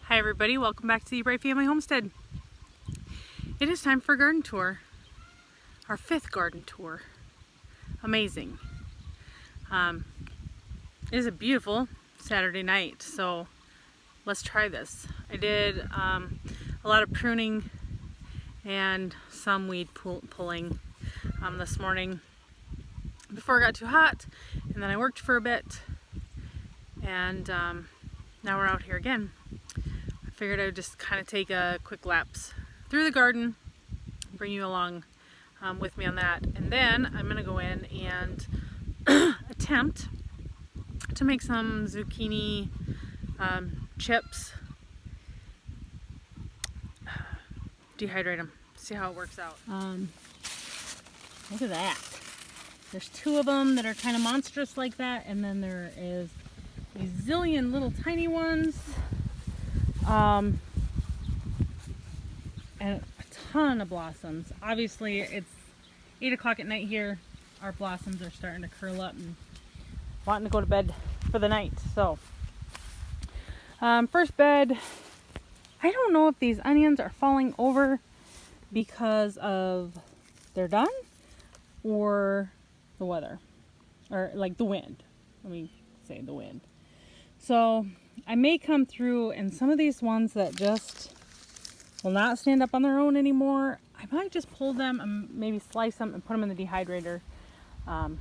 Hi everybody, welcome back to the Bright Family Homestead. It is time for a garden tour. Our 5th garden tour. Amazing. It is a beautiful Saturday night, so let's try this. I did a lot of pruning and some weed pulling this morning before it got too hot, and then I worked for a bit, and now we're out here again. I figured I would just kind of take a quick lapse through the garden, bring you along with me on that, and then I'm going to go in and attempt to make some zucchini chips, dehydrate them, see how it works out. Look at that. There's 2 of them that are kind of monstrous like that, and then there is a zillion little tiny ones, and a ton of blossoms. Obviously it's 8 o'clock at night here. Our blossoms are starting to curl up and wanting to go to bed for the night. So first bed, I don't know if these onions are falling over because of they're done or the weather, or like the wind. Let me say the wind. So I may come through, and some of these ones that just will not stand up on their own anymore, I might just pull them and maybe slice them and put them in the dehydrator. Man,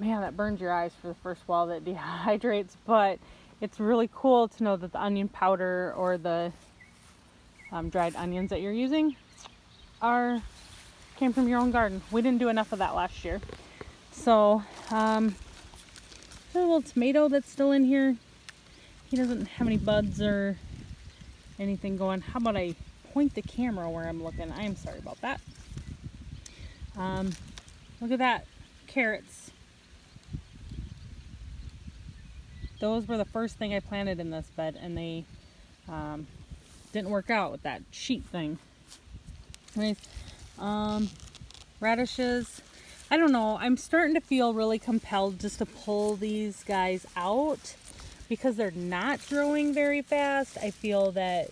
that burns your eyes for the first while that dehydrates, but it's really cool to know that the onion powder or the dried onions that you're using came from your own garden. We didn't do enough of that last year. So there's a little tomato that's still in here. He doesn't have any buds or anything going. How about I point the camera where I'm looking? I am sorry about that. Look at that, carrots. Those were the first thing I planted in this bed, and they didn't work out with that sheet thing. Anyways, radishes. I don't know. I'm starting to feel really compelled just to pull these guys out because they're not growing very fast. I feel that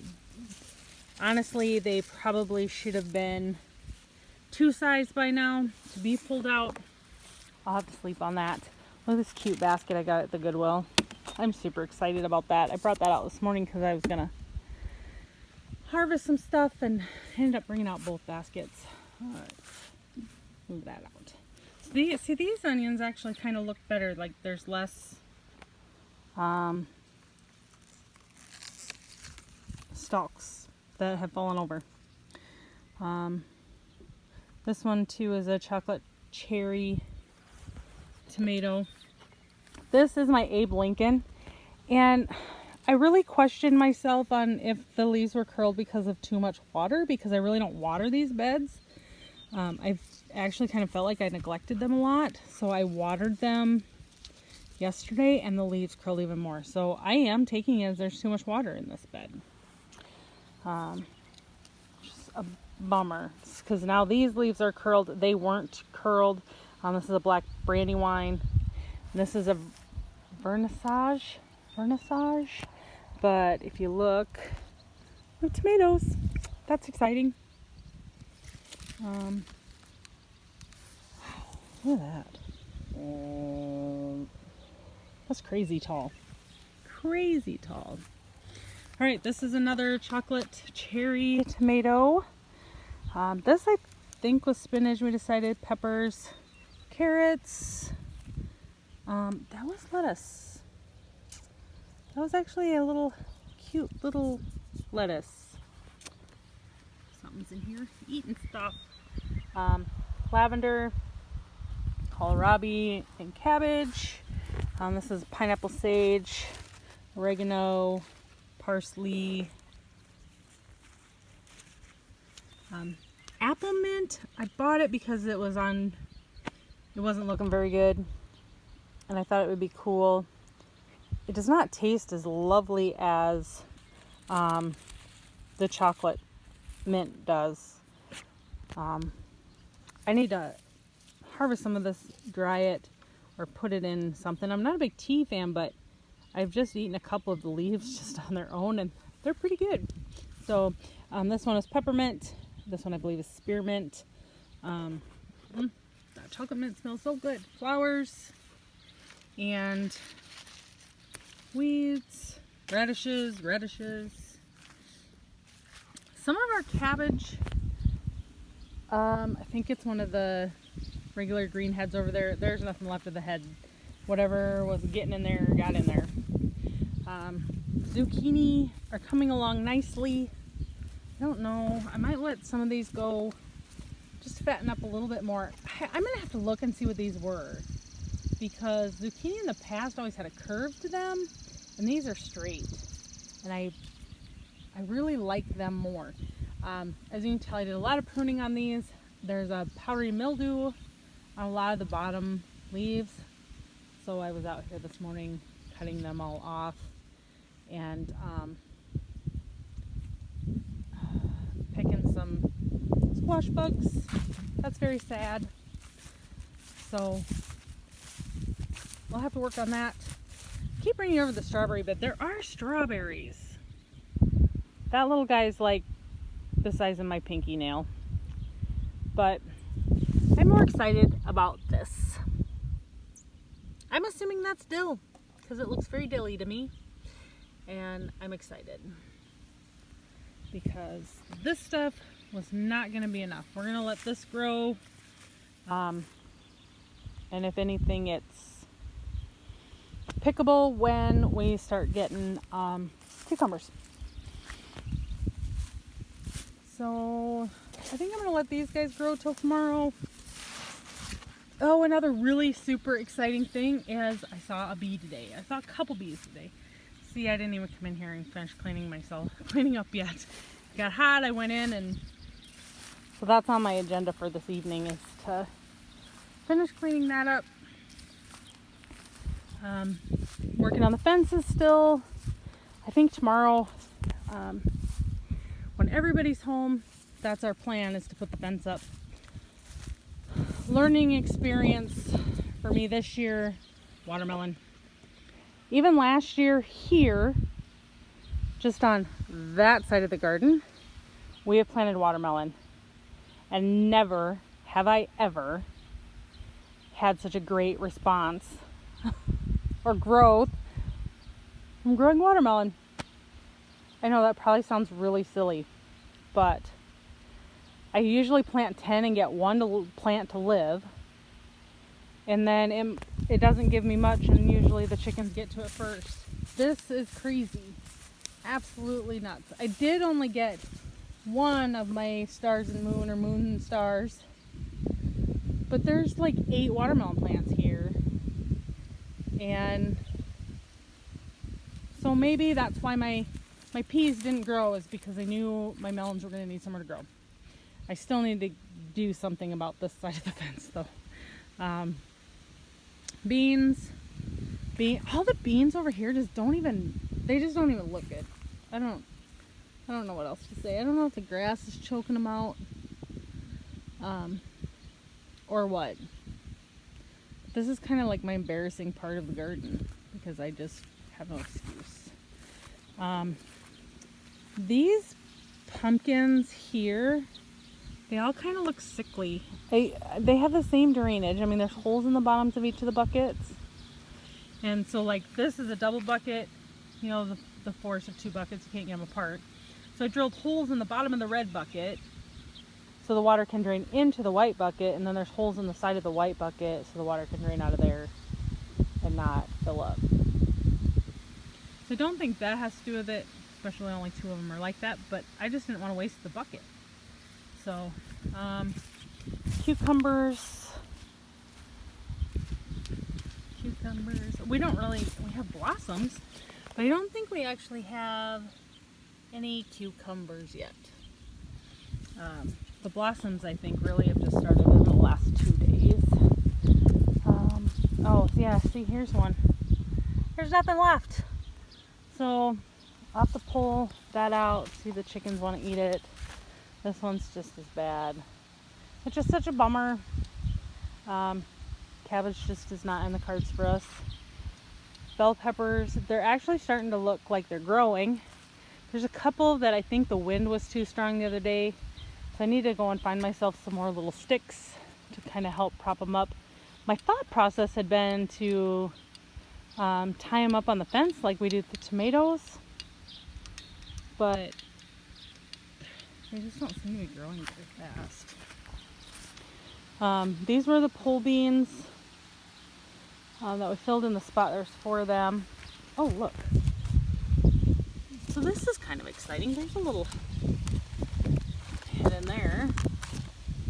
honestly they probably should have been 2 size by now to be pulled out. I'll have to sleep on that. Look at this cute basket I got at the Goodwill. I'm super excited about that. I brought that out this morning because I was gonna harvest some stuff and ended up bringing out both baskets. All right, move that out. So these onions actually kind of look better. Like there's less stalks that have fallen over. This one too is a chocolate cherry tomato. This is my Abe Lincoln, and I really questioned myself on if the leaves were curled because of too much water, because I really don't water these beds. I've actually kind of felt like I neglected them a lot, so I watered them yesterday and the leaves curled even more. So I am taking it as there's too much water in this bed. Just a bummer, because now these leaves are curled. They weren't curled. This is a black brandywine. This is a vernissage, but if you look, the tomatoes, that's exciting. Look at that. That's crazy tall. Crazy tall. All right, this is another chocolate cherry tomato. This I think was spinach. We decided peppers, carrots. That was lettuce. That was actually a little cute little lettuce. Something's in here eating stuff. Lavender, kohlrabi, and cabbage. This is pineapple sage, oregano, parsley, apple mint. I bought it because it wasn't looking very good, and I thought it would be cool. It does not taste as lovely as the chocolate mint does. I need to harvest some of this, dry it, or put it in something. I'm not a big tea fan, but I've just eaten a couple of the leaves just on their own, and they're pretty good. So this one is peppermint. This one I believe is spearmint. That chocolate mint smells so good. Flowers and weeds, radishes. Some of our cabbage, I think it's one of the regular green heads over there. There's nothing left of the head. Whatever was getting in there got in there. Zucchini are coming along nicely. I don't know. I might let some of these go, just fatten up a little bit more. I'm gonna have to look and see what these were, because zucchini in the past always had a curve to them, and these are straight, and I really like them more. As you can tell, I did a lot of pruning on these. There's a powdery mildew on a lot of the bottom leaves, so I was out here this morning cutting them all off, and picking some squash bugs. That's very sad. So we'll have to work on that. Keep bringing over the strawberry bed. There are strawberries. That little guy's like the size of my pinky nail. But I'm more excited about this. I'm assuming that's dill, because it looks very dilly to me. And I'm excited, because this stuff was not going to be enough. We're going to let this grow. And if anything, it's pickable when we start getting cucumbers. So I think I'm going to let these guys grow till tomorrow. Oh, another really super exciting thing is I saw a bee today. I saw a couple bees today. See, I didn't even come in here and finish cleaning up yet. It got hot, I went in, and so that's on my agenda for this evening, is to finish cleaning that up. Working on the fences still. I think tomorrow, when everybody's home, that's our plan, is to put the fence up. Learning experience for me this year, watermelon. Even last year here, just on that side of the garden, we have planted watermelon. And never have I ever had such a great response or growth from growing watermelon. I know that probably sounds really silly, but I usually plant 10 and get one plant to live. And then it doesn't give me much, and usually the chickens get to it first. This is crazy. Absolutely nuts. I did only get one of my stars and moon, or moon and stars, but there's like 8 watermelon plants here. And so maybe that's why my peas didn't grow, is because I knew my melons were going to need somewhere to grow. I still need to do something about this side of the fence though. Beans, all the beans over here just don't even look good. I don't know what else to say. I don't know if the grass is choking them out, or what. This is kind of like my embarrassing part of the garden, because I just have no excuse. These pumpkins here, they all kind of look sickly. They have the same drainage. I mean, there's holes in the bottoms of each of the buckets. And so like this is a double bucket, you know, the force of 2 buckets, you can't get them apart. So I drilled holes in the bottom of the red bucket so the water can drain into the white bucket, and then there's holes in the side of the white bucket so the water can drain out of there and not fill up. So I don't think that has to do with it, especially only 2 of them are like that, but I just didn't want to waste the bucket. So, cucumbers. We have blossoms, but I don't think we actually have any cucumbers yet. The blossoms, I think, really have just started in the last 2 days. Oh, yeah, see, here's one. There's nothing left. So, I'll have to pull that out, see the chickens want to eat it. This one's just as bad, which is such a bummer. Cabbage just is not in the cards for us. bell peppers, they're actually starting to look like they're growing. There's a couple that I think the wind was too strong the other day, so I need to go and find myself some more little sticks to kind of help prop them up. My thought process had been to tie them up on the fence like we do with the tomatoes, but they just don't seem to be growing very fast. These were the pole beans that we filled in the spot. There's 4 of them. Oh, look. So this is kind of exciting. There's a little head in there.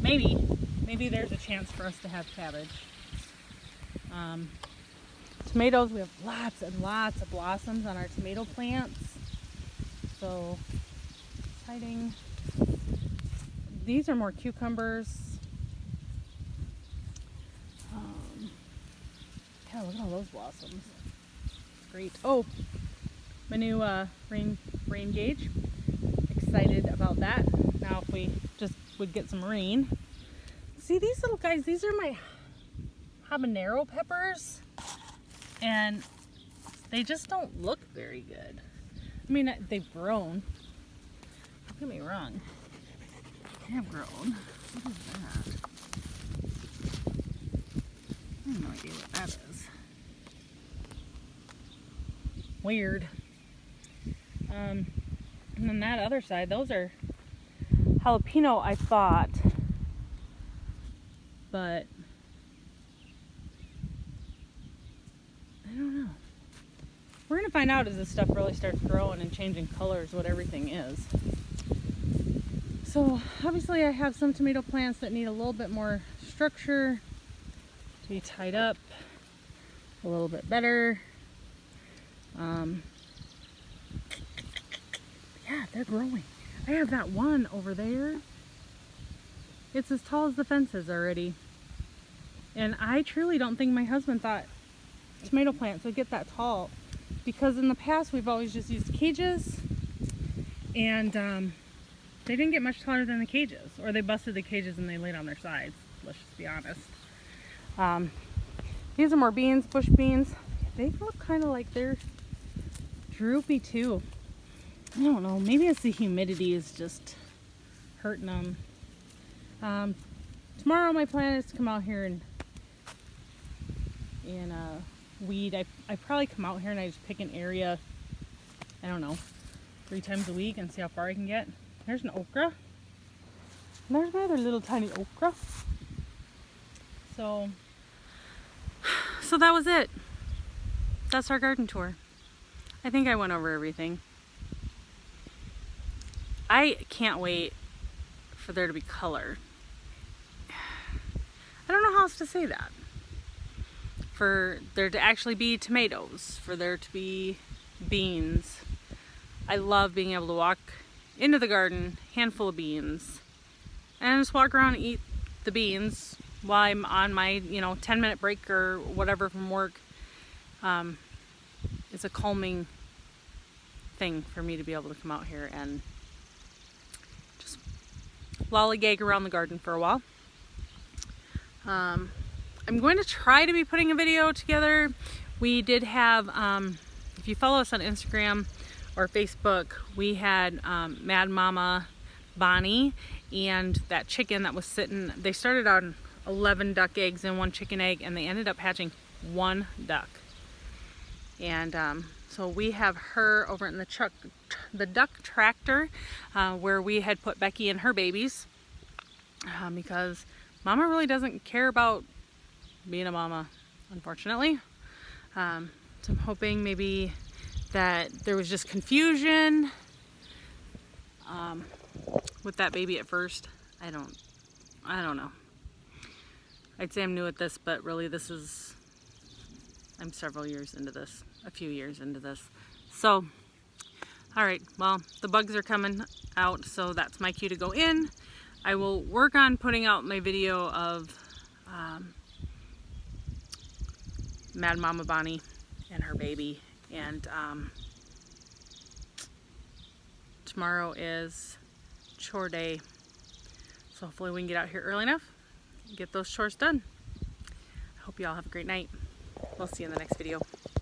Maybe there's a chance for us to have cabbage. Tomatoes, we have lots and lots of blossoms on our tomato plants. So exciting. These are more cucumbers. Yeah, look at all those blossoms. Great. Oh, my new rain gauge. Excited about that. Now if we just would get some rain. See these little guys, these are my habanero peppers, and they just don't look very good. I mean, they've grown. Don't get me wrong. They have grown. What is that? I have no idea what that is. Weird. And then that other side, those are jalapeno, I thought. But I don't know. We're going to find out as this stuff really starts growing and changing colors what everything is. So obviously I have some tomato plants that need a little bit more structure to be tied up a little bit better. Yeah, they're growing. I have that one over there. It's as tall as the fence is already. And I truly don't think my husband thought tomato plants would get that tall, because in the past we've always just used cages, and they didn't get much taller than the cages, or they busted the cages and they laid on their sides. Let's just be honest. These are more beans, bush beans. They look kind of like they're droopy too. I don't know, maybe it's the humidity is just hurting them. Tomorrow my plan is to come out here and weed. I probably come out here and I just pick an area, I don't know, 3 times a week and see how far I can get. There's an okra. And there's another little tiny okra. So that was it. That's our garden tour. I think I went over everything. I can't wait for there to be color. I don't know how else to say that. For there to actually be tomatoes, for there to be beans. I love being able to walk into the garden, handful of beans, and just walk around and eat the beans while I'm on my 10-minute break or whatever from work. It's a calming thing for me to be able to come out here and just lollygag around the garden for a while. I'm going to try to be putting a video together. We did have, if you follow us on Instagram or Facebook, we had Mad Mama Bonnie and that chicken that was sitting. They started on 11 duck eggs and 1 chicken egg, and they ended up hatching 1 duck. And so we have her over in the duck tractor where we had put Becky and her babies because Mama really doesn't care about being a mama, unfortunately. So I'm hoping maybe that there was just confusion with that baby at first. I don't know. I'd say I'm new at this, but really I'm several years into this, a few years into this. So, all right, well, the bugs are coming out, so that's my cue to go in. I will work on putting out my video of Mad Mama Bonnie and her baby, and tomorrow is chore day, so hopefully we can get out here early enough and get those chores done. I hope you all have a great night. We'll see you in the next video.